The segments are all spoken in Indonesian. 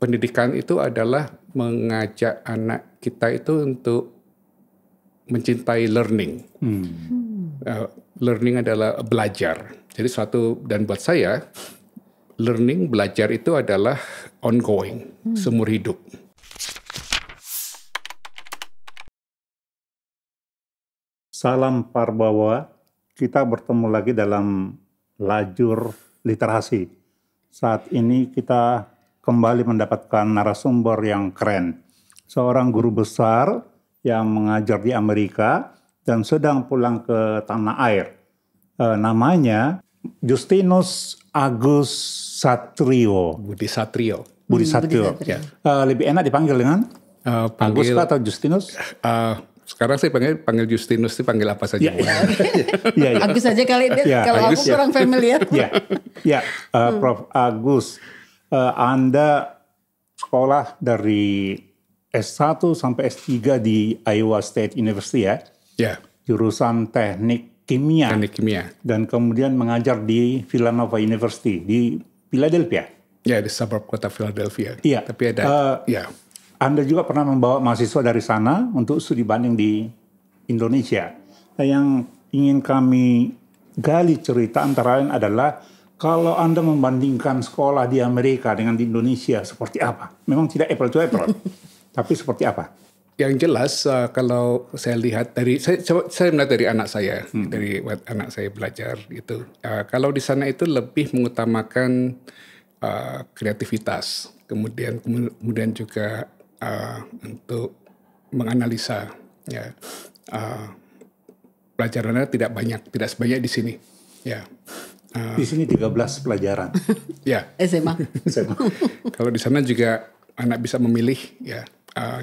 pendidikan itu adalah mengajak anak kita itu untuk mencintai learning. Learning adalah belajar. Jadi dan buat saya, learning, belajar itu adalah ongoing, seumur hidup. Salam Parbawa, kita bertemu lagi dalam lajur literasi. Saat ini kita kembali mendapatkan narasumber yang keren. Seorang guru besar yang mengajar di Amerika dan sedang pulang ke tanah air. Namanya Justinus Agus Satrio. Budi Satrio. Ya. Lebih enak dipanggil dengan Agus atau Justinus? Sekarang saya panggil Justinus, itu panggil apa saja. Ya. Agus aja kali ini, kalau Agus, aku kurang familiar. Prof. Agus, Anda sekolah dari S1 sampai S3 di Iowa State University ya? Ya. Jurusan teknik kimia. Dan kemudian mengajar di Villanova University di Philadelphia. Ya, di suburb kota Philadelphia. Iya. Tapi ada, Anda juga pernah membawa mahasiswa dari sana untuk studi banding di Indonesia. Yang ingin kami gali cerita antara lain adalah kalau Anda membandingkan sekolah di Amerika dengan di Indonesia seperti apa? Memang tidak apple to apple, tapi seperti apa? Yang jelas kalau saya lihat saya melihat dari anak saya, dari anak saya belajar itu. Kalau di sana itu lebih mengutamakan kreativitas, kemudian juga untuk menganalisa, ya. Pelajarannya tidak sebanyak di sini, ya. Di sini 13 pelajaran. Ya. SMA. Kalau di sana juga anak bisa memilih, ya.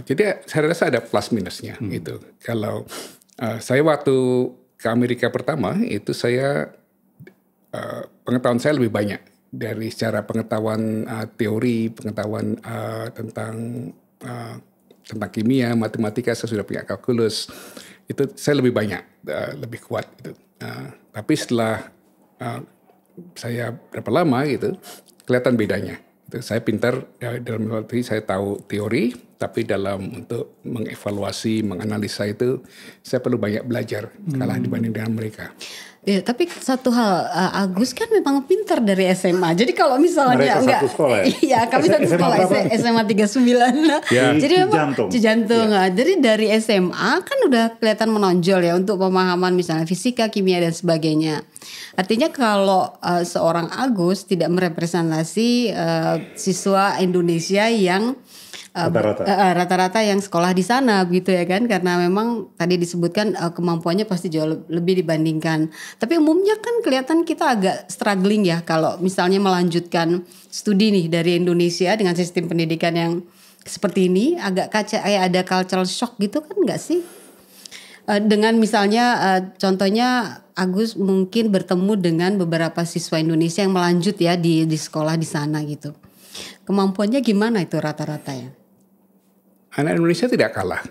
Jadi saya rasa ada plus minusnya gitu. Kalau saya waktu ke Amerika pertama itu saya pengetahuan saya lebih banyak dari secara pengetahuan teori, pengetahuan tentang kimia, matematika. Saya sudah punya kalkulus. Itu saya lebih banyak, lebih kuat gitu. Tapi setelah saya berapa lama gitu, kelihatan bedanya. Saya pintar dalam arti saya tahu teori, tapi untuk mengevaluasi, menganalisa itu saya perlu banyak belajar kalah dibanding dengan mereka. Ya, tapi satu hal, Agus kan memang pintar dari SMA. Jadi kalau misalnya mereka satu sekolah ya? Iya, kami satu sekolah SMA 39. Ya, Jadi memang Cijantung. Ya. Jadi dari SMA kan udah kelihatan menonjol ya untuk pemahaman misalnya fisika, kimia dan sebagainya. Artinya kalau seorang Agus tidak merepresentasi siswa Indonesia yang rata-rata yang sekolah di sana gitu ya kan, karena memang tadi disebutkan kemampuannya pasti jauh lebih dibandingkan. Tapi umumnya kan kelihatan kita agak struggling ya kalau misalnya melanjutkan studi nih dari Indonesia dengan sistem pendidikan yang seperti ini, agak ada cultural shock gitu kan nggak sih? Dengan misalnya contohnya Agus mungkin bertemu dengan beberapa siswa Indonesia yang melanjut ya di sekolah di sana gitu. Kemampuannya gimana itu rata-rata ya? Anak Indonesia tidak kalah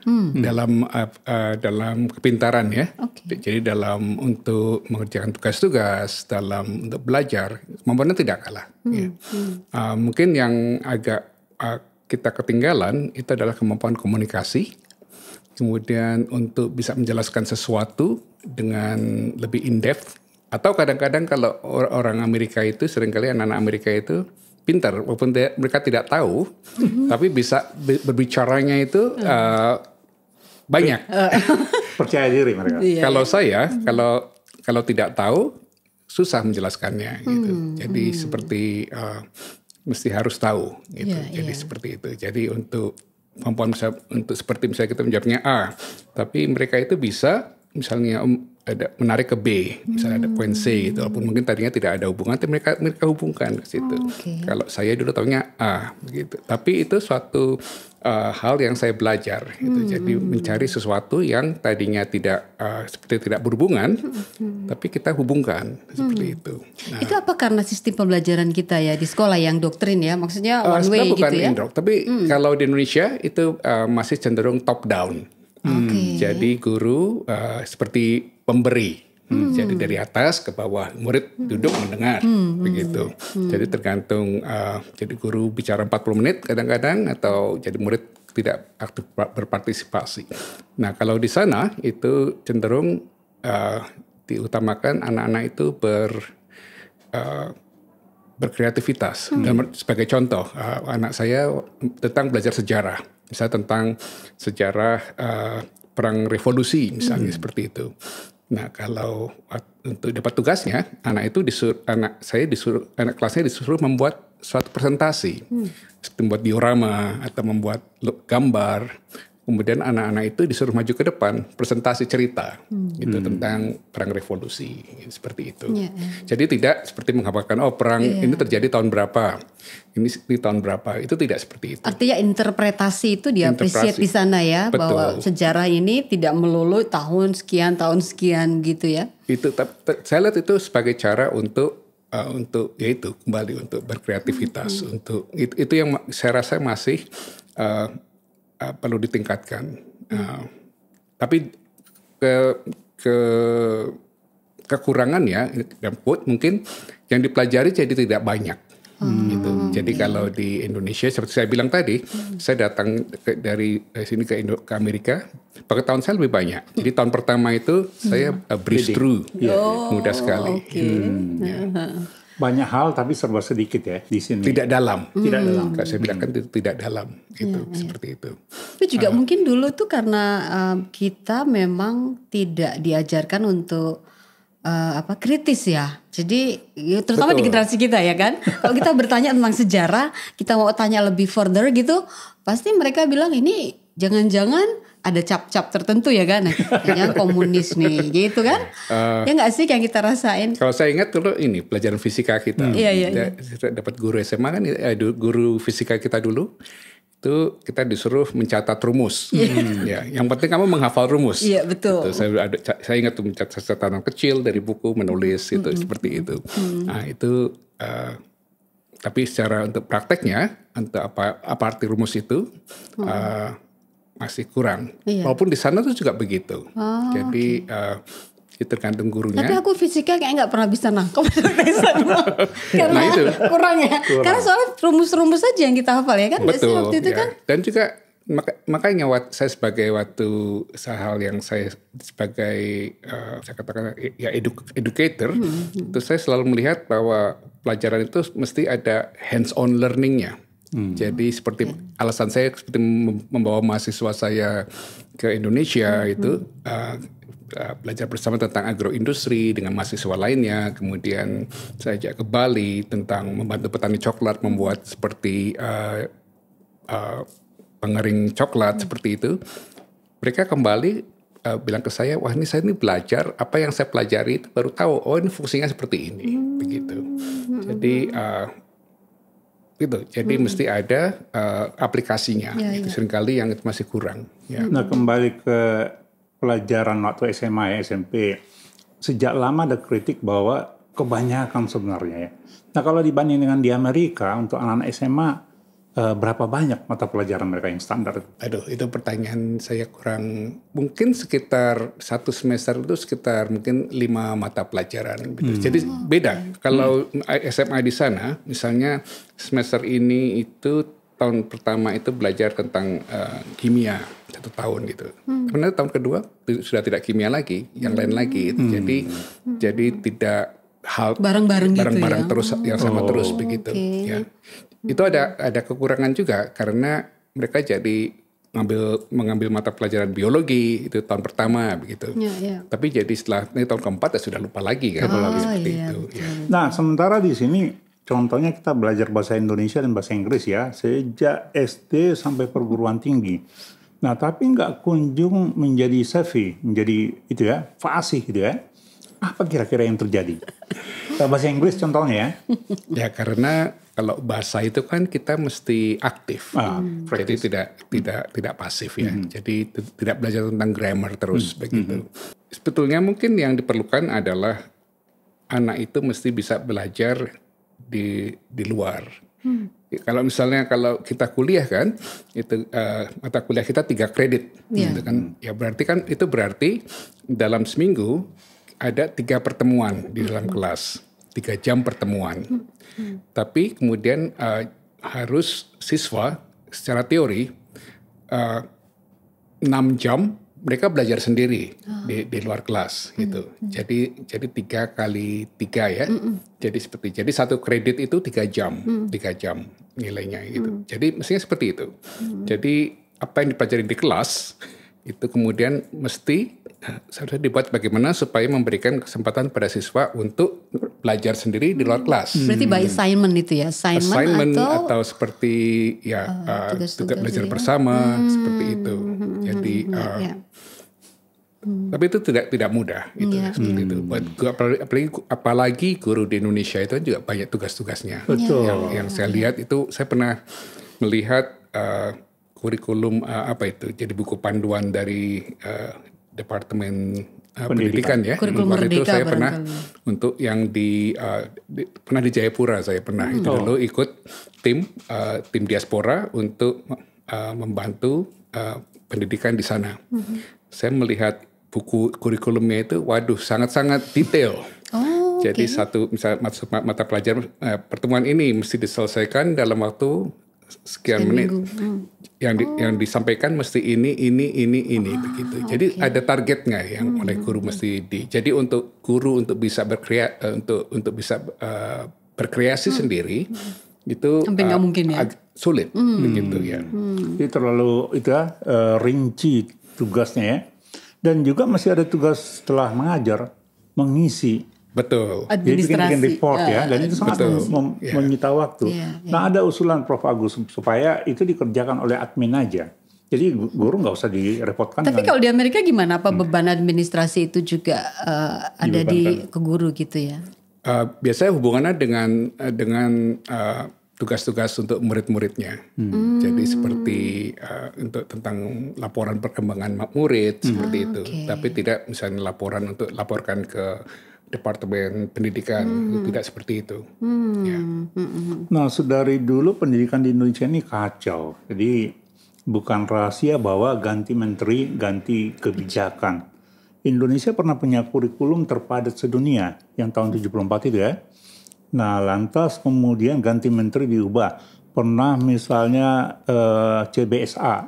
dalam kepintaran ya. Okay. Jadi dalam untuk mengerjakan tugas-tugas, dalam untuk belajar, kemampuannya tidak kalah. Ya. Mungkin yang agak kita ketinggalan itu adalah kemampuan komunikasi. Kemudian untuk bisa menjelaskan sesuatu dengan lebih in-depth. Atau kadang-kadang kalau orang Amerika itu, seringkali anak-anak Amerika itu pintar, walaupun mereka tidak tahu, tapi bisa berbicaranya itu banyak. Percaya diri mereka. Kalau saya, kalau tidak tahu, susah menjelaskannya. Gitu. Jadi seperti mesti harus tahu. Gitu. Jadi seperti itu. Jadi untuk kemampuan untuk seperti misalnya kita menjawabnya A, tapi mereka itu bisa misalnya ada menarik ke B, misalnya ada poin C gitu, walaupun mungkin tadinya tidak ada hubungan, tapi mereka hubungkan ke situ. Kalau saya dulu tahunya A, begitu. Tapi itu suatu hal yang saya belajar, gitu. Jadi mencari sesuatu yang tadinya seperti tidak berhubungan, tapi kita hubungkan seperti itu. Nah, itu apa karena sistem pembelajaran kita ya di sekolah yang doktrin ya, maksudnya one way gitu ya? Tapi kalau di Indonesia itu masih cenderung top down. Jadi guru seperti pemberi. Jadi dari atas ke bawah, murid duduk mendengar, begitu. Jadi tergantung, jadi guru bicara 40 menit kadang-kadang, atau jadi murid tidak aktif berpartisipasi. Nah kalau di sana itu cenderung diutamakan anak-anak itu berkreativitas. Sebagai contoh, anak saya tentang belajar sejarah, misalnya tentang sejarah perang revolusi, misalnya seperti itu. Nah, kalau untuk dapat tugasnya, anak kelasnya disuruh membuat suatu presentasi, seperti membuat diorama atau membuat gambar. Kemudian anak-anak itu disuruh maju ke depan, presentasi cerita gitu tentang perang revolusi, seperti itu. Jadi tidak seperti menghafalkan, perang ini terjadi tahun berapa, ini di tahun berapa, itu tidak seperti itu. Artinya interpretasi itu diapresiasi di sana ya. Betul. Bahwa sejarah ini tidak melulu tahun sekian gitu ya. Itu saya lihat itu sebagai cara untuk yaitu kembali untuk berkreativitas, untuk itu yang saya rasa masih perlu ditingkatkan. Tapi kekurangannya, mungkin yang dipelajari jadi tidak banyak. Gitu. Jadi kalau di Indonesia seperti saya bilang tadi, saya datang dari sini ke Amerika, pengetahuan saya lebih banyak. Jadi tahun pertama itu saya breeze through, mudah sekali. Banyak hal tapi serba sedikit ya di sini. Tidak dalam. Tidak dalam. Saya bilang kan itu tidak dalam. Itu seperti itu. Tapi juga mungkin dulu tuh karena kita memang tidak diajarkan untuk kritis ya. Jadi terutama di generasi kita ya kan. Kalau kita bertanya tentang sejarah, kita mau tanya lebih further gitu, pasti mereka bilang ini jangan-jangan ada cap-cap tertentu ya kan, yang komunis nih gitu kan. Ya nggak sih yang kita rasain. Kalau saya ingat dulu ini pelajaran fisika kita. Iya. Dapat guru SMA kan, guru fisika kita dulu itu kita disuruh mencatat rumus. Ya, yang penting kamu menghafal rumus. Iya betul. Gitu. Saya ingat tuh mencatat catatan kecil dari buku, menulis itu seperti itu. Nah itu tapi secara untuk prakteknya, untuk apa arti rumus itu masih kurang. Walaupun di sana tuh juga begitu. Jadi itu tergantung gurunya. Tapi aku fisika kayak nggak pernah bisa nangkep karena itu kurang ya. Karena soalnya rumus-rumus aja yang kita hafal ya kan. Betul. Waktu itu ya. kan. Dan juga makanya saya sebagai hal yang saya sebagai saya katakan ya educator, itu saya selalu melihat bahwa pelajaran itu mesti ada hands-on learning-nya. Jadi seperti alasan saya seperti membawa mahasiswa saya ke Indonesia itu belajar bersama tentang agroindustri dengan mahasiswa lainnya. Kemudian saya ajak ke Bali tentang membantu petani coklat membuat seperti pengering coklat seperti itu. Mereka kembali bilang ke saya, wah saya ini belajar apa yang saya pelajari itu baru tahu. Oh ini fungsinya seperti ini, begitu. Jadi gitu. Jadi mesti ada aplikasinya. Itu seringkali yang itu masih kurang. Ya. Nah kembali ke pelajaran waktu SMA ya, SMP. Sejak lama ada kritik bahwa kebanyakan sebenarnya ya. Nah kalau dibanding dengan di Amerika untuk anak-anak SMA, berapa banyak mata pelajaran mereka yang standar? Aduh, itu pertanyaan saya kurang. Mungkin sekitar satu semester itu sekitar mungkin 5 mata pelajaran. Gitu. Jadi beda. Kalau SMA di sana, misalnya semester ini itu tahun pertama itu belajar tentang kimia 1 tahun gitu. Kemudian tahun kedua sudah tidak kimia lagi, yang lain lagi. Jadi tidak hal bareng-bareng gitu ya? Terus yang sama terus begitu. Ya. Itu ada kekurangan juga karena mereka jadi mengambil mata pelajaran biologi itu tahun pertama begitu. Tapi jadi setelah ini tahun keempat ya sudah lupa lagi kan seperti itu. Ya. Nah sementara di sini contohnya kita belajar bahasa Indonesia dan bahasa Inggris ya sejak SD sampai perguruan tinggi. Nah tapi nggak kunjung menjadi savvy, menjadi itu ya fasih gitu ya. Apa kira-kira yang terjadi? Bahasa Inggris contohnya ya. Ya karena kalau bahasa itu kan kita mesti aktif. Jadi tidak pasif ya. Jadi tidak belajar tentang grammar terus begitu. Sebetulnya mungkin yang diperlukan adalah anak itu mesti bisa belajar di luar. Kalau misalnya kalau kita kuliah kan itu mata kuliah kita 3 kredit gitu kan. Ya berarti kan itu berarti dalam seminggu ada 3 pertemuan di dalam kelas, 3 jam pertemuan. Tapi kemudian harus siswa secara teori 6 jam mereka belajar sendiri di luar kelas gitu. Jadi 3 kali 3 ya. Jadi 1 kredit itu 3 jam, 3 jam nilainya gitu. Jadi mestinya seperti itu. Jadi apa yang dipelajari di kelas itu kemudian mesti seharusnya dibuat bagaimana supaya memberikan kesempatan pada siswa untuk belajar sendiri di luar kelas. Berarti by assignment itu ya, assignment atau seperti ya tugas belajar bersama seperti itu. Jadi tapi itu tidak mudah itu seperti itu. Apalagi guru di Indonesia itu juga banyak tugas-tugasnya. Betul. Yang saya lihat itu saya pernah melihat kurikulum jadi buku panduan dari Departemen Pendidikan ya. Kurikulum Merdeka itu saya pernah barangkali. untuk yang pernah di Jayapura saya pernah itu dulu ikut tim diaspora untuk membantu pendidikan di sana. Saya melihat buku kurikulumnya itu sangat-sangat detail. Jadi misalnya mata pelajaran pertemuan ini mesti diselesaikan dalam waktu sekian menit. Yang disampaikan mesti ini begitu. Jadi ada targetnya yang oleh guru mesti jadi untuk guru untuk bisa berkreasi sendiri itu hampir nggak mungkin ya. Sulit begitu ya. Jadi terlalu rinci tugasnya ya. Dan juga masih ada tugas setelah mengajar mengisi. Betul. Jadi bikin report ya, dan itu sangat menyita waktu. Nah ada usulan Prof. Agus supaya itu dikerjakan oleh admin aja. Jadi guru nggak usah direpotkan. Tapi kalau di Amerika gimana? Apa beban administrasi itu juga ada ke guru gitu ya? Biasanya hubungannya dengan tugas-tugas untuk murid-muridnya. Jadi seperti untuk tentang laporan perkembangan murid seperti itu. Tapi tidak misalnya laporkan ke Departemen Pendidikan, tidak seperti itu. Ya. Nah, dari dulu pendidikan di Indonesia ini kacau. Jadi bukan rahasia bahwa ganti menteri, ganti kebijakan. Indonesia pernah punya kurikulum terpadat sedunia yang tahun 74 itu ya. Nah, lantas kemudian ganti menteri diubah. Pernah misalnya CBSA,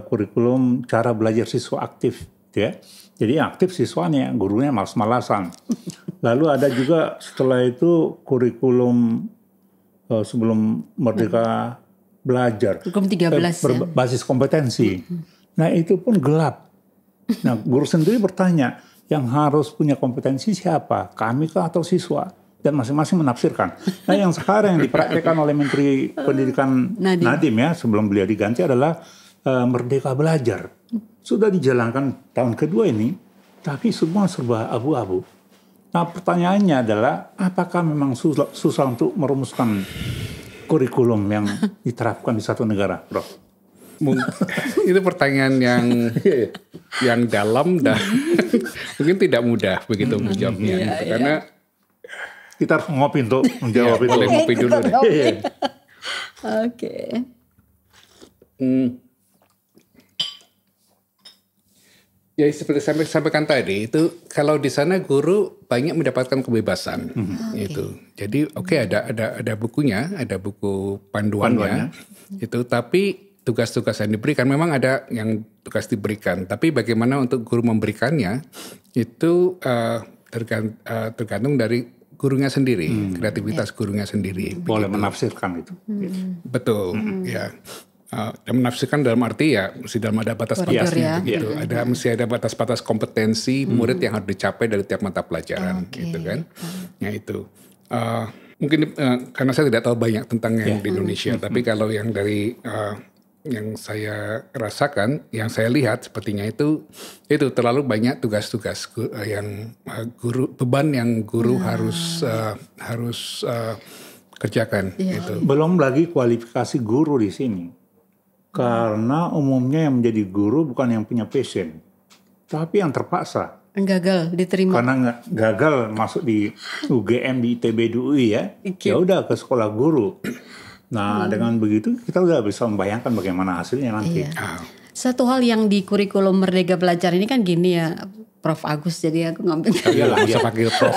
kurikulum cara belajar siswa aktif, ya. Jadi aktif siswanya, gurunya malas-malasan. Lalu ada juga setelah itu kurikulum sebelum Merdeka Belajar. Kurikulum 13 berbasis kompetensi. Nah itu pun gelap. Nah guru sendiri bertanya, yang harus punya kompetensi siapa? Kami kah atau siswa? Dan masing-masing menafsirkan. Nah yang sekarang yang dipraktekkan oleh Menteri Pendidikan Nadiem ya, sebelum beliau diganti adalah Merdeka Belajar. Sudah dijalankan tahun kedua ini, tapi semua serba abu-abu. Nah pertanyaannya adalah, apakah memang susah untuk merumuskan kurikulum yang diterapkan di satu negara, Prof? Itu pertanyaan yang dalam dan mungkin tidak mudah begitu menjawabnya. Karena kita harus ngopi untuk menjawab itu. Boleh ngopi dulu deh. Oke. Ya seperti saya sampaikan tadi itu kalau di sana guru banyak mendapatkan kebebasan itu. Jadi ada bukunya, ada buku panduannya. Itu tapi tugas-tugas yang diberikan memang ada yang tugas diberikan, tapi bagaimana untuk guru memberikannya itu tergantung dari gurunya sendiri, kreativitas gurunya sendiri. Boleh menafsirkan itu. Betul, ya. Dan menafsirkan dalam arti ya mesti dalam ada batas-batasnya gitu. Mesti ada batas-batas kompetensi murid yang harus dicapai dari tiap mata pelajaran gitu kan. Ya itu. Mungkin karena saya tidak tahu banyak tentang yang di Indonesia, tapi kalau yang dari yang saya rasakan, yang saya lihat sepertinya itu terlalu banyak tugas-tugas yang beban yang guru harus kerjakan gitu. Belum lagi kualifikasi guru di sini. Karena umumnya yang menjadi guru bukan yang punya passion, tapi yang terpaksa. Gagal diterima. Karena gagal masuk di UGM, di ITB, di UI ya. Ya udah ke sekolah guru. Nah dengan begitu kita udah bisa membayangkan bagaimana hasilnya nanti. Satu hal yang di kurikulum Merdeka Belajar ini kan gini ya, Prof. Agus, jadi aku ngambil. Iyalah, bisa panggil Prof.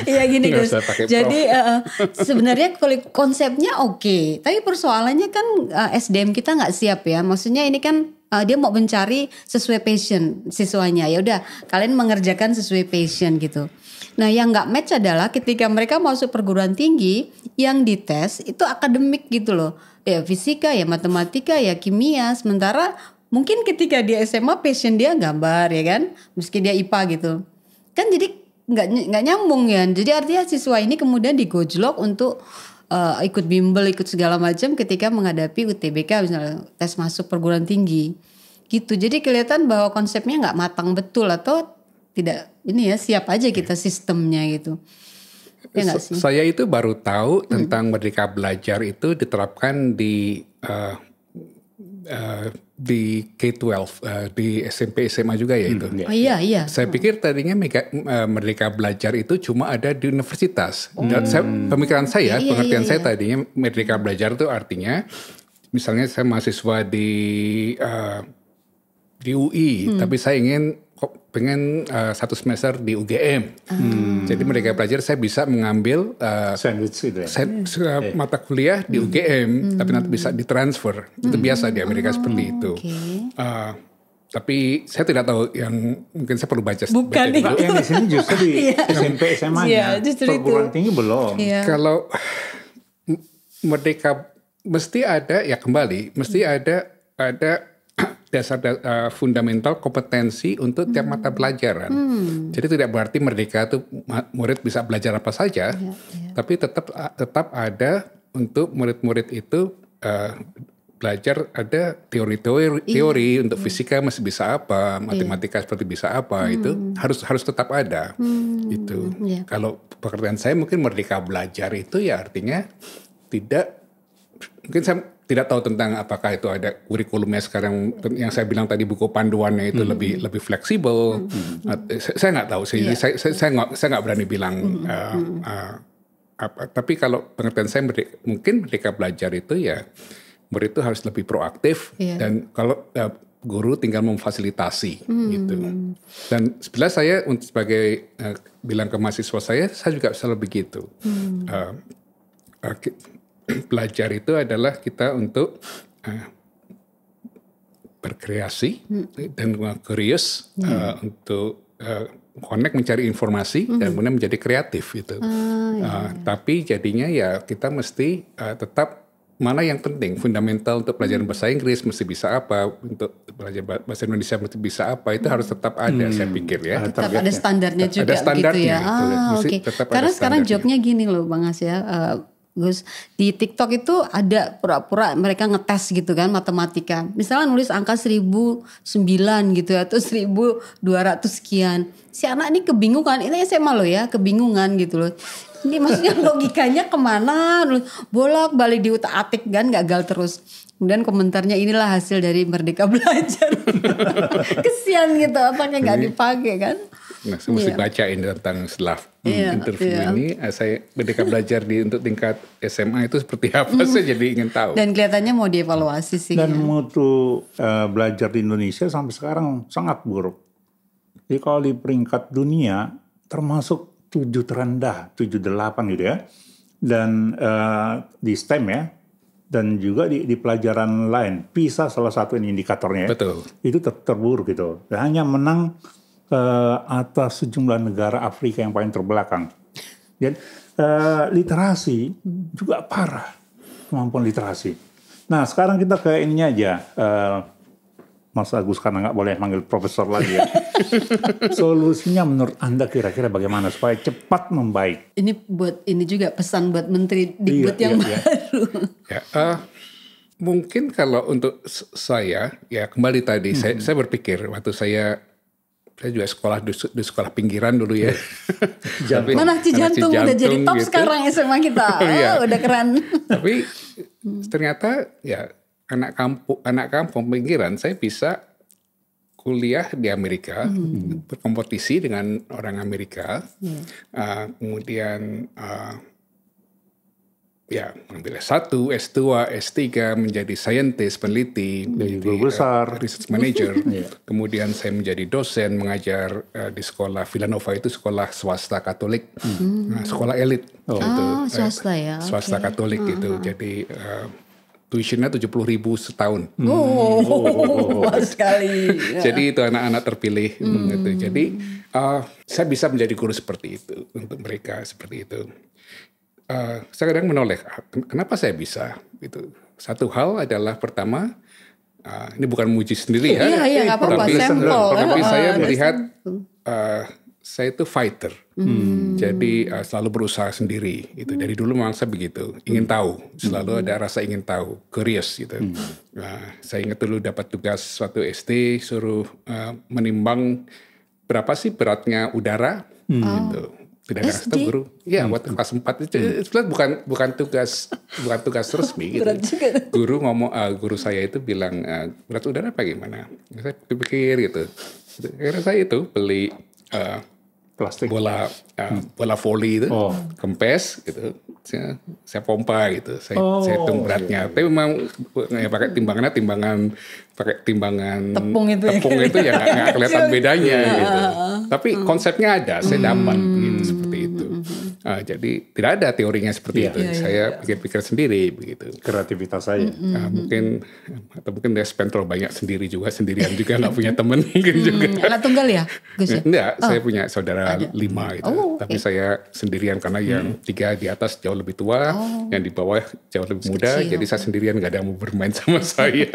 Iya gini Nggak Gus. usah pakai Prof. Jadi sebenarnya konsepnya oke, tapi persoalannya kan SDM kita nggak siap ya. Maksudnya ini kan dia mau mencari sesuai passion siswanya. Ya udah, kalian mengerjakan sesuai passion gitu. Nah, yang nggak match adalah ketika mereka masuk perguruan tinggi, yang dites itu akademik gitu loh. Ya fisika, ya matematika, ya kimia. Sementara mungkin ketika dia SMA passion dia gambar ya kan, meski dia IPA gitu. Kan jadi nggak nyambung ya. Jadi artinya siswa ini kemudian digojlok untuk ikut bimbel, ikut segala macam ketika menghadapi UTBK misalnya tes masuk perguruan tinggi. Gitu. Jadi kelihatan bahwa konsepnya nggak matang betul atau tidak ini ya, siap aja kita sistemnya gitu. Ya nggak sih? Saya itu baru tahu tentang Merdeka Belajar itu diterapkan di K-12 di SMP SMA juga ya itu. Oh iya. Saya pikir tadinya Merdeka Belajar itu cuma ada di universitas. Dan pemikiran saya, pengertian saya tadinya Merdeka Belajar itu artinya misalnya saya mahasiswa di UI, tapi saya pengen satu semester di UGM. Jadi Merdeka Belajar saya bisa mengambil mata kuliah di UGM, tapi nanti bisa ditransfer. Itu biasa di Amerika seperti itu. Tapi saya tidak tahu, yang mungkin saya perlu baca. Bukan dulu. Yang di sini justru di SMP SMA-nya, perguruan tinggi belum. Kalau Merdeka mesti ada, ya kembali mesti ada dasar fundamental kompetensi untuk tiap mata pelajaran. Jadi tidak berarti Merdeka itu murid bisa belajar apa saja, tapi tetap ada untuk murid-murid itu belajar, ada teori untuk fisika masih bisa apa, matematika seperti bisa apa, itu harus tetap ada. Itu. Kalau pekerjaan saya mungkin Merdeka Belajar itu ya artinya mungkin saya tidak tahu tentang apakah itu ada kurikulumnya sekarang, yang saya bilang tadi buku panduannya itu lebih fleksibel. Saya nggak tahu sih. Saya nggak berani bilang apa. Tapi kalau pengertian saya mungkin Merdeka Belajar itu ya murid itu harus lebih proaktif dan kalau guru tinggal memfasilitasi gitu. Dan sebenarnya saya sebagai bilang ke mahasiswa saya juga selalu begitu. Belajar itu adalah kita untuk berkreasi dan curious untuk connect, mencari informasi dan kemudian menjadi kreatif gitu. Tapi jadinya ya kita mesti tetap mana yang penting, fundamental untuk pelajaran bahasa Inggris mesti bisa apa, untuk belajar bahasa Indonesia mesti bisa apa, itu harus tetap ada saya pikir ya. Tetap ada standarnya juga ada standarnya, gitu ya. Karena sekarang jobnya gini loh Bang As ya. Gus, di TikTok itu ada pura-pura mereka ngetes gitu kan matematika. Misalnya nulis angka 1009 gitu ya, atau 1200 sekian. Si anak ini kebingungan, ini SMA loh ya, kebingungan gitu loh. Ini maksudnya logikanya kemana, bolak-balik diutak-atik kan, gagal terus. Kemudian komentarnya, inilah hasil dari Merdeka Belajar. Kesian gitu, otaknya gak dipakai kan. Nah, saya mesti bacain tentang setelah interview ini. Saya Merdeka Belajar untuk tingkat SMA itu seperti apa, saya jadi ingin tahu. Dan kelihatannya mau dievaluasi sih. Dan mutu belajar di Indonesia sampai sekarang sangat buruk. Jadi kalau di peringkat dunia termasuk 7 terendah, 78 gitu ya. Dan di STEM ya. Dan juga di pelajaran lain. PISA salah satu indikatornya ya. Betul. Itu terburuk gitu. Dan hanya menang atas sejumlah negara Afrika yang paling terbelakang. Dan literasi juga parah, kemampuan literasi. Nah sekarang kita ke ininya aja, Mas Agus, karena nggak boleh manggil profesor lagi ya. Solusinya menurut Anda kira-kira bagaimana supaya cepat membaik? Ini juga pesan buat Menteri Dikbud yang baru. Mungkin kalau untuk saya, ya kembali tadi saya berpikir waktu saya juga sekolah di sekolah pinggiran dulu ya. Mana Cijantung udah jadi top gitu. Sekarang SMA kita. Udah keren. Tapi ternyata ya anak kampung pinggiran saya bisa kuliah di Amerika, berkompetisi dengan orang Amerika. Kemudian ya mengambil S1, S2, S3, menjadi saintis, peneliti, Jadi guru besar, research manager. Kemudian saya menjadi dosen mengajar di sekolah Villanova, itu sekolah swasta Katolik, sekolah elit. Swasta ya. Swasta Katolik gitu. Jadi tuitionnya 70.000 setahun. Wah sekali. Jadi itu anak-anak terpilih gitu. Jadi saya bisa menjadi guru seperti itu untuk mereka seperti itu. Saya kadang menoleh, kenapa saya bisa? Gitu. Satu hal adalah pertama, ini bukan muji sendiri ya. Iya, nggak apa-apa, sampel. Tapi saya melihat saya itu fighter. Jadi selalu berusaha sendiri. Gitu. Dari dulu memang saya begitu, ingin tahu. Selalu ada rasa ingin tahu, curious gitu. Saya ingat dulu dapat tugas suatu SD, suruh menimbang berapa sih beratnya udara. Gitu. Tidak ada kasih tahu guru. Ya, waktu kelas 4 itu bukan tugas resmi gitu. Guru saya itu bilang berat udara apa gimana? Saya pikir gitu. Akhirnya saya itu beli plastik, bola voli itu, kempes gitu. Saya pompa gitu. Saya hitung beratnya. Tapi memang pakai timbangan tepung itu ya nggak kelihatan bedanya gitu. Tapi konsepnya ada, saya dapat gitu, seperti itu. Jadi tidak ada teorinya seperti itu. Saya pikir-pikir sendiri begitu. Kreativitas saya. Mungkin dia spend terlalu banyak sendirian juga nggak punya teman mungkin juga. Anak tunggal ya, Gus? Enggak, saya punya saudara 5 gitu. Tapi saya sendirian karena yang 3 di atas jauh lebih tua, yang di bawah jauh lebih muda. Jadi saya sendirian, nggak ada yang mau bermain sama saya.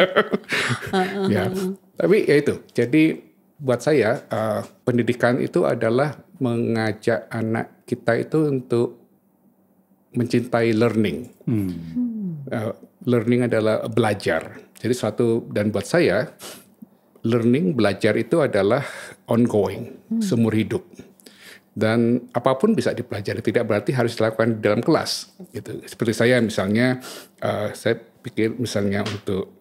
Ya, tapi ya itu. Jadi buat saya pendidikan itu adalah mengajak anak kita itu untuk mencintai learning. Learning adalah belajar. Jadi dan buat saya belajar itu adalah ongoing, seumur hidup. Dan apapun bisa dipelajari, tidak berarti harus dilakukan di dalam kelas. Gitu. Seperti saya misalnya, saya pikir misalnya untuk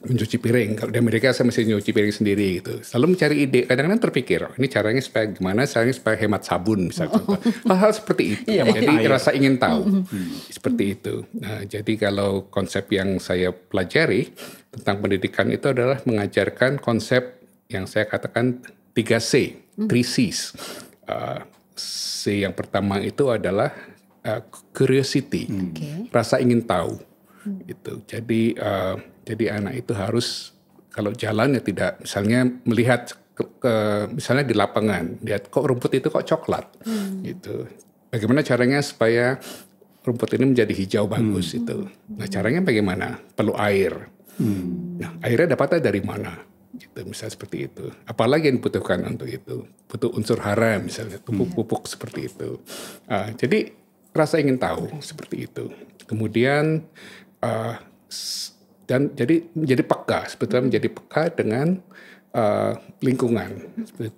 mencuci piring. Kalau di Amerika saya mesti nyuci piring sendiri gitu. Selalu mencari ide. Kadang-kadang terpikir, ini caranya supaya gimana? Caranya supaya hemat sabun misalnya. Hal-hal seperti itu. Jadi rasa ingin tahu. Seperti itu. Nah, jadi kalau konsep yang saya pelajari tentang pendidikan itu adalah mengajarkan konsep yang saya katakan 3C, 3Cs. C yang pertama itu adalah curiosity, rasa ingin tahu. Gitu. Jadi anak itu harus kalau jalan ya tidak misalnya melihat misalnya di lapangan lihat kok rumput itu kok coklat gitu. Bagaimana caranya supaya rumput ini menjadi hijau bagus itu. Nah caranya bagaimana? Perlu air. Nah airnya dapatnya dari mana? Gitu misalnya seperti itu. Apalagi yang dibutuhkan untuk itu? Butuh unsur hara misalnya pupuk-pupuk seperti itu. Jadi rasa ingin tahu seperti itu. Kemudian dan jadi menjadi peka, sebetulnya menjadi peka dengan lingkungan.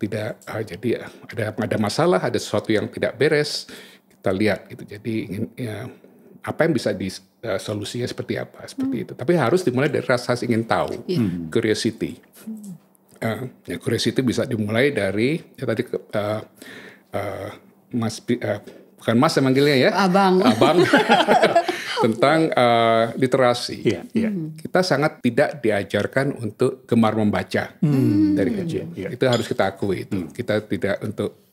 Tidak jadi ada masalah, ada sesuatu yang tidak beres, kita lihat gitu. Jadi apa yang bisa solusinya seperti apa, seperti itu. Tapi harus dimulai dari rasa ingin tahu, curiosity. Curiosity bisa dimulai dari tadi bukan Mas saya manggilnya ya, Abang. tentang literasi. Kita sangat tidak diajarkan untuk gemar membaca dari kecil. Itu harus kita akui itu. Kita tidak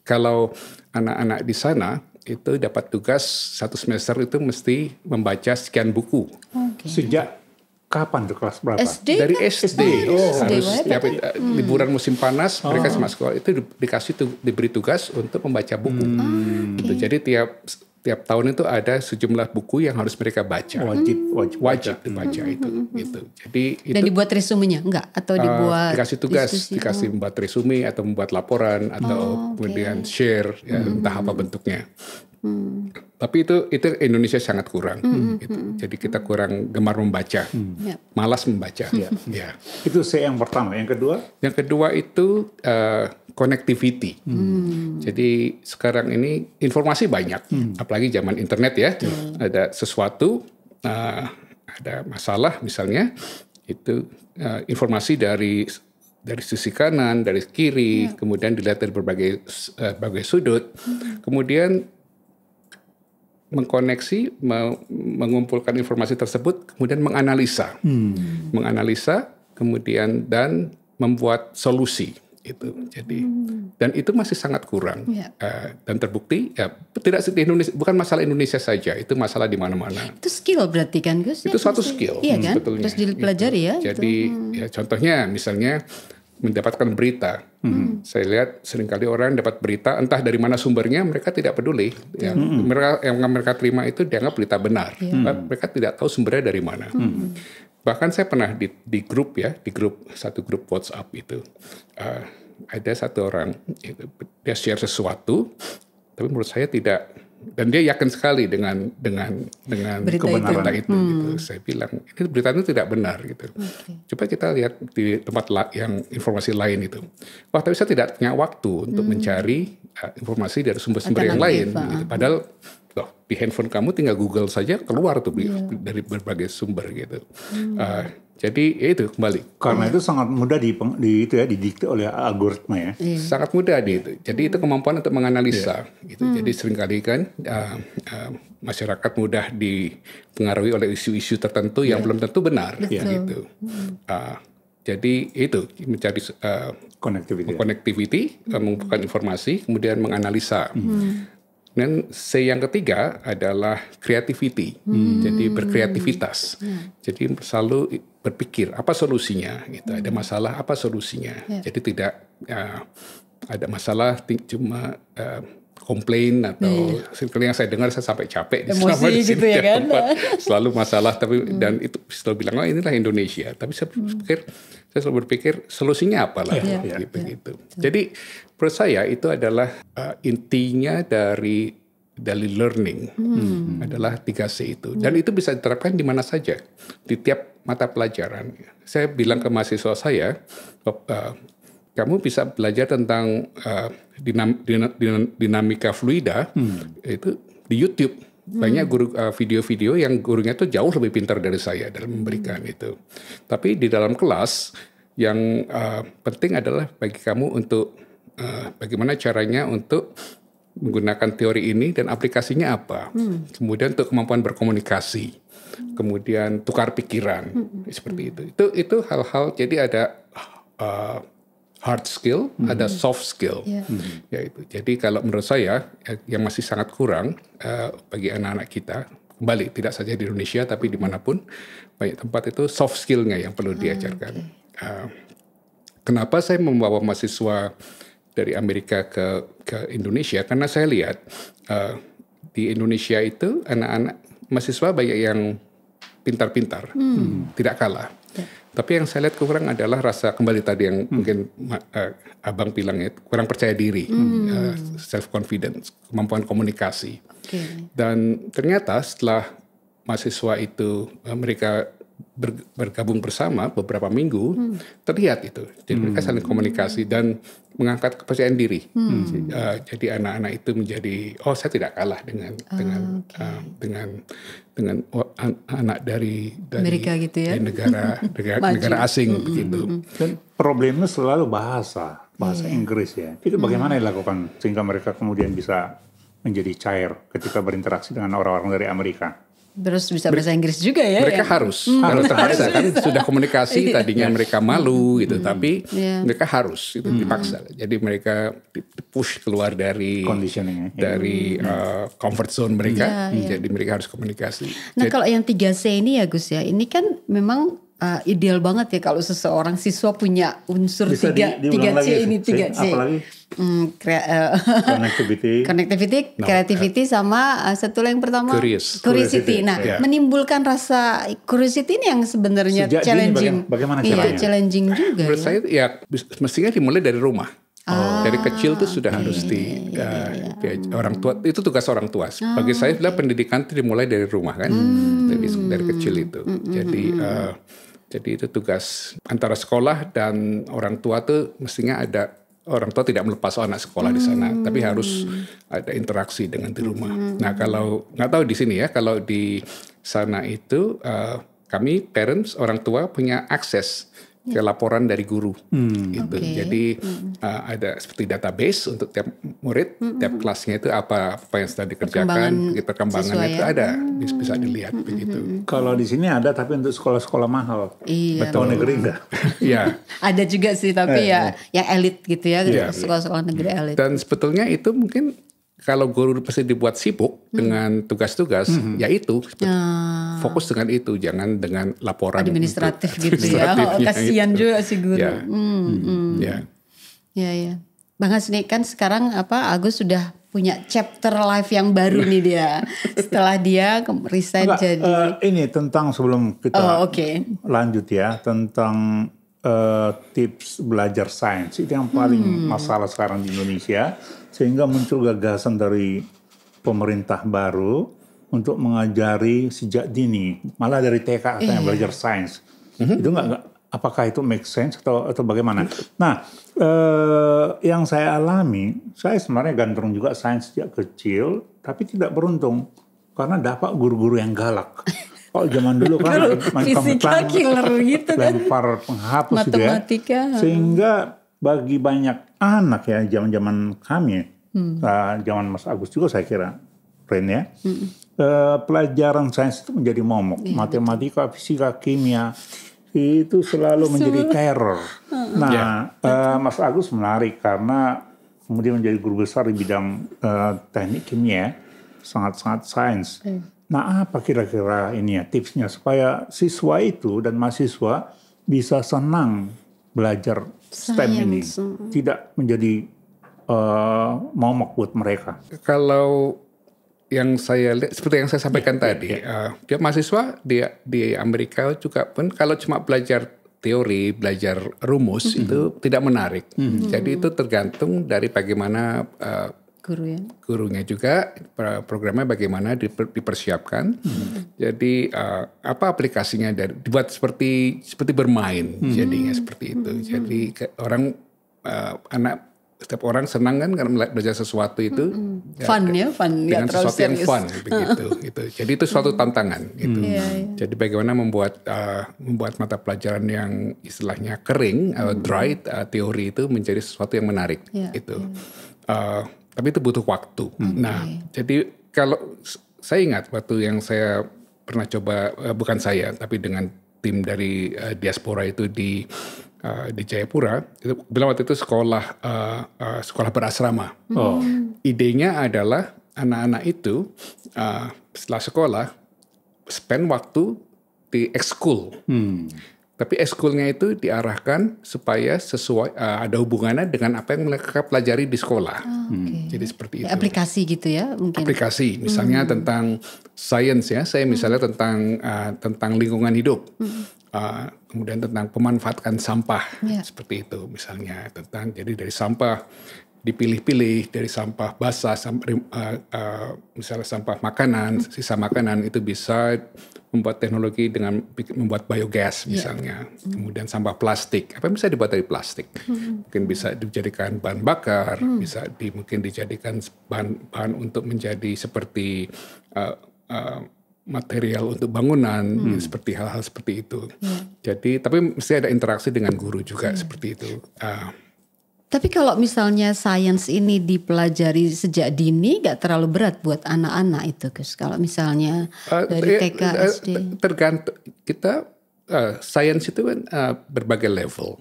kalau anak-anak di sana itu dapat tugas 1 semester itu mesti membaca sekian buku. Sejak kapan tuh, kelas berapa? SD dari kan? SD. Harus setiap liburan musim panas mereka sama sekolah itu diberi tugas untuk membaca buku. Gitu. Jadi tiap tahun itu ada sejumlah buku yang harus mereka baca. Wajib dibaca itu. Gitu. Jadi dan dibuat resumenya enggak atau dibuat dikasih tugas, dikasih membuat resume atau membuat laporan atau kemudian share ya, entah apa bentuknya. Tapi itu Indonesia sangat kurang. Gitu. Jadi kita kurang gemar membaca, malas membaca. Ya. Itu C yang pertama. Yang kedua? Yang kedua itu connectivity. Jadi sekarang ini informasi banyak, apalagi zaman internet ya. Ada sesuatu, ada masalah misalnya, itu informasi dari sisi kanan, dari kiri, kemudian dilihat dari berbagai sudut, kemudian mengkoneksi, mengumpulkan informasi tersebut, kemudian menganalisa, kemudian dan membuat solusi itu. Jadi dan itu masih sangat kurang dan terbukti tidak di Indonesia, bukan masalah Indonesia saja, itu masalah di mana-mana. Itu skill berarti kan Gus? Itu suatu skill, iya kan? sebetulnya. Terus dipelajari ya. Jadi ya, contohnya misalnya mendapatkan berita. Saya lihat seringkali orang dapat berita entah dari mana sumbernya, mereka tidak peduli. Yang mereka terima itu dianggap berita benar. Mereka tidak tahu sumbernya dari mana. Bahkan saya pernah di grup satu grup WhatsApp itu ada satu orang dia share sesuatu, tapi menurut saya tidak, dan dia yakin sekali dengan kebenaran itu. Gitu. Saya bilang ini berita itu tidak benar gitu. Coba kita lihat di tempat yang informasi lain itu. Wah, tapi saya tidak punya waktu untuk mencari informasi dari sumber-sumber yang lain. Gitu. Padahal di handphone kamu tinggal Google saja keluar tuh dari berbagai sumber gitu. Jadi itu kembali. Karena itu sangat mudah didikte oleh algoritma ya. Sangat mudah itu. Jadi itu kemampuan untuk menganalisa. Gitu. Jadi seringkali kan masyarakat mudah dipengaruhi oleh isu-isu tertentu yang belum tentu benar. Gitu. Jadi itu mencari connectivity, mengumpulkan informasi, kemudian menganalisa. Dan C yang ketiga adalah creativity, jadi berkreativitas. Jadi selalu berpikir apa solusinya, gitu. Ada masalah apa solusinya. Jadi tidak ada masalah cuma komplain atau seperti yang saya dengar saya sampai capek emosi di gitu ya kan. Selalu masalah dan itu selalu bilang inilah Indonesia. Tapi saya selalu berpikir solusinya apa lah gitu. Jadi menurut saya itu adalah intinya dari learning adalah 3C itu, dan itu bisa diterapkan di mana saja di tiap mata pelajaran. Saya bilang ke mahasiswa saya, kamu bisa belajar tentang dinamika fluida itu di YouTube. Banyak guru video-video yang gurunya tuh jauh lebih pintar dari saya dalam memberikan itu. Tapi di dalam kelas yang penting adalah bagi kamu untuk bagaimana caranya untuk menggunakan teori ini dan aplikasinya apa. Kemudian untuk kemampuan berkomunikasi, kemudian tukar pikiran, seperti itu. Itu hal-hal, jadi ada hard skill, ada soft skill. Yaitu. Jadi kalau menurut saya yang masih sangat kurang bagi anak-anak kita, kembali tidak saja di Indonesia tapi dimanapun banyak tempat itu soft skillnya yang perlu diajarkan. Kenapa saya membawa mahasiswa dari Amerika ke Indonesia? Karena saya lihat di Indonesia itu anak-anak mahasiswa banyak yang pintar-pintar, tidak kalah. Tapi yang saya lihat kurang adalah rasa, kembali tadi yang mungkin Abang bilang ya, kurang percaya diri, self confidence, kemampuan komunikasi. Dan ternyata setelah mahasiswa itu mereka bergabung bersama beberapa minggu, terlihat itu. Jadi mereka saling komunikasi dan mengangkat kepercayaan diri. Jadi anak-anak itu menjadi, saya tidak kalah dengan anak dari Amerika gitu ya, negara asing gitu. Dan problemnya selalu bahasa Inggris ya. Itu bagaimana dilakukan sehingga mereka kemudian bisa menjadi cair ketika berinteraksi dengan orang-orang dari Amerika? Terus bisa bahasa Inggris juga ya? Mereka harus terpaksa kan, sudah komunikasi tadinya mereka malu gitu, tapi mereka harus itu dipaksa. Jadi mereka push keluar dari comfort zone mereka. Jadi mereka harus komunikasi. Nah, kalau yang 3C ini ya Gus ya, ini kan memang ideal banget ya kalau seseorang siswa punya unsur 3C ini 3C. Apalagi connectivity, creativity, sama satu lagi yang pertama curiosity. Nah, menimbulkan rasa curiosity ini yang sebenarnya challenging. Bagaimana caranya? Challenging juga. Menurut saya ya mestinya dimulai dari rumah. Dari kecil tuh sudah harus orang tua, itu tugas orang tua. Bagi saya pendidikan itu dimulai dari rumah kan, dari kecil itu. Jadi itu tugas antara sekolah dan orang tua tuh mestinya ada. Orang tua tidak melepas anak sekolah di sana, tapi harus ada interaksi dengan di rumah. Nah, kalau nggak tahu di sini ya, kalau di sana itu kami parents, orang tua punya akses ke laporan dari guru gitu. Oke. Jadi ada seperti database untuk tiap murid, tiap kelasnya itu apa yang sedang dikerjakan, perkembangannya itu ada, bisa dilihat begitu. Kalau di sini ada tapi untuk sekolah-sekolah mahal. Iya. Betul negeri enggak? Iya. Ada juga sih tapi ya yang elit gitu ya, Iya. sekolah-sekolah negeri elit. Dan sebetulnya itu mungkin kalau guru pasti dibuat sibuk dengan tugas-tugas, ya itu fokus dengan itu, jangan dengan laporan Administratif gitu ya. Kasihan juga si guru. Ya. Ya. Bang Hasni kan sekarang Agus sudah punya chapter life yang baru nih dia. Setelah dia resign jadi. Ini tentang sebelum kita lanjut ya, tentang tips belajar sains. Itu yang paling masalah sekarang di Indonesia. Sehingga muncul gagasan dari pemerintah baru untuk mengajari sejak dini. Malah dari TK katanya belajar sains. Itu apakah itu make sense atau bagaimana? Nah, yang saya alami, saya sebenarnya gandrung juga sains sejak kecil, tapi tidak beruntung karena dapat guru-guru yang galak. Kalau zaman dulu kan fisika killer gitu kan, lempar penghapus matematika. Gitu ya. Sehingga bagi banyak anak ya, zaman-zaman kami, zaman Mas Agus juga saya kira, Ren ya, pelajaran sains itu menjadi momok. Matematika, fisika, kimia itu selalu menjadi teror. Nah, Mas Agus menarik karena kemudian menjadi guru besar di bidang teknik kimia, sangat-sangat sains. Nah, apa kira-kira ini ya tipsnya supaya siswa itu dan mahasiswa bisa senang belajar STEM ini, tidak menjadi momok buat mereka. Kalau yang saya lihat, seperti yang saya sampaikan tadi, dia mahasiswa di Amerika juga pun kalau cuma belajar teori, belajar rumus itu tidak menarik. Jadi itu tergantung dari bagaimana gurunya juga, programnya bagaimana dipersiapkan. Jadi apa aplikasinya dibuat seperti bermain, jadinya seperti itu. Jadi setiap orang senang kan karena belajar sesuatu itu fun dengan sesuatu yang fun begitu gitu. Jadi itu suatu tantangan gitu. Jadi bagaimana membuat mata pelajaran yang istilahnya kering atau dry teori itu menjadi sesuatu yang menarik gitu. Tapi itu butuh waktu. Nah, jadi kalau saya ingat waktu yang saya pernah coba, bukan saya tapi dengan tim dari diaspora itu di Jayapura, itu bilang waktu itu sekolah berasrama. Idenya adalah anak-anak itu setelah sekolah spend waktu di ekskul. Tapi ekskulnya itu diarahkan supaya sesuai ada hubungannya dengan apa yang mereka pelajari di sekolah. Jadi seperti itu. Aplikasi gitu ya mungkin. Aplikasi, misalnya tentang sains ya. Saya misalnya tentang lingkungan hidup. Kemudian tentang pemanfaatan sampah seperti itu misalnya, jadi dari sampah dipilih-pilih, dari sampah basah, misalnya sampah makanan, sisa makanan itu bisa membuat teknologi dengan membuat biogas misalnya. Kemudian sampah plastik, apa yang bisa dibuat dari plastik? Mungkin bisa dijadikan bahan bakar, bisa mungkin dijadikan bahan untuk menjadi seperti material untuk bangunan, seperti hal-hal seperti itu. Jadi, tapi mesti ada interaksi dengan guru juga seperti itu. Tapi kalau misalnya sains ini dipelajari sejak dini, gak terlalu berat buat anak-anak itu, Gus? Kalau misalnya dari TK, SD? Tergantung kita, sains itu kan berbagai level.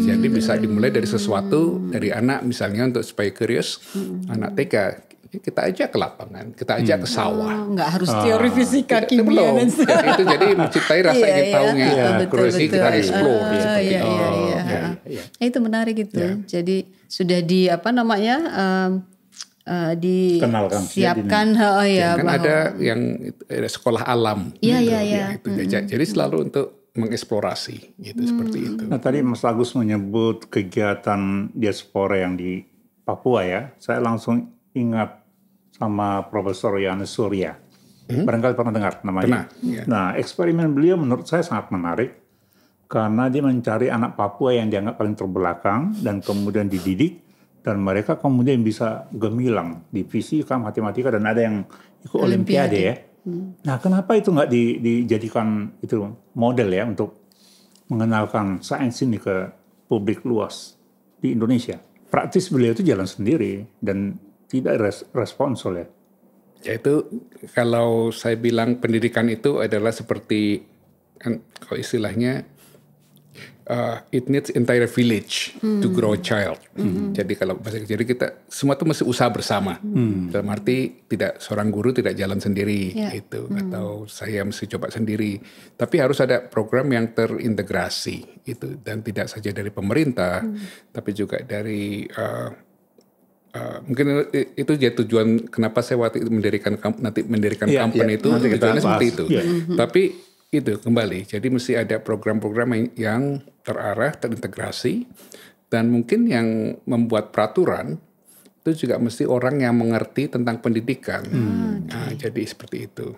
Jadi bisa dimulai dari sesuatu, dari anak misalnya untuk supaya curious, anak TK. Kita ajak ke lapangan, kita ajak ke sawah. Nggak harus teori fisika, kimia dan sebagainya. Itu jadi menciptai rasa ingin tahunya. Betul. Kita explore. Itu menarik gitu. Jadi sudah disiapkan. Kan ada yang sekolah alam. Jadi selalu untuk mengeksplorasi gitu seperti itu. Nah tadi Mas Agus menyebut kegiatan diaspora yang di Papua ya. Saya langsung ingat sama Profesor Yohanes Surya. Barangkali pernah dengar namanya. Nah, eksperimen beliau menurut saya sangat menarik karena dia mencari anak Papua yang dianggap paling terbelakang dan kemudian dididik dan mereka kemudian bisa gemilang di fisika, matematika dan ada yang ikut olimpiade ya. Nah, kenapa itu nggak dijadikan itu model ya untuk mengenalkan sains ini ke publik luas di Indonesia. Praktis beliau itu jalan sendiri dan tidak respons oleh. Yaitu kalau saya bilang pendidikan itu adalah seperti kan kalau istilahnya it needs entire village to grow a child. Jadi kalau jadi kita semua itu mesti usaha bersama. Dalam arti tidak seorang guru tidak jalan sendiri gitu atau saya mesti coba sendiri. Tapi harus ada program yang terintegrasi itu dan tidak saja dari pemerintah tapi juga dari mungkin itu jadi tujuan kenapa saya waktu itu mendirikan company itu tujuannya seperti itu. Tapi itu kembali, jadi mesti ada program-program yang terarah, terintegrasi, dan mungkin yang membuat peraturan itu juga mesti orang yang mengerti tentang pendidikan. Nah, jadi seperti itu.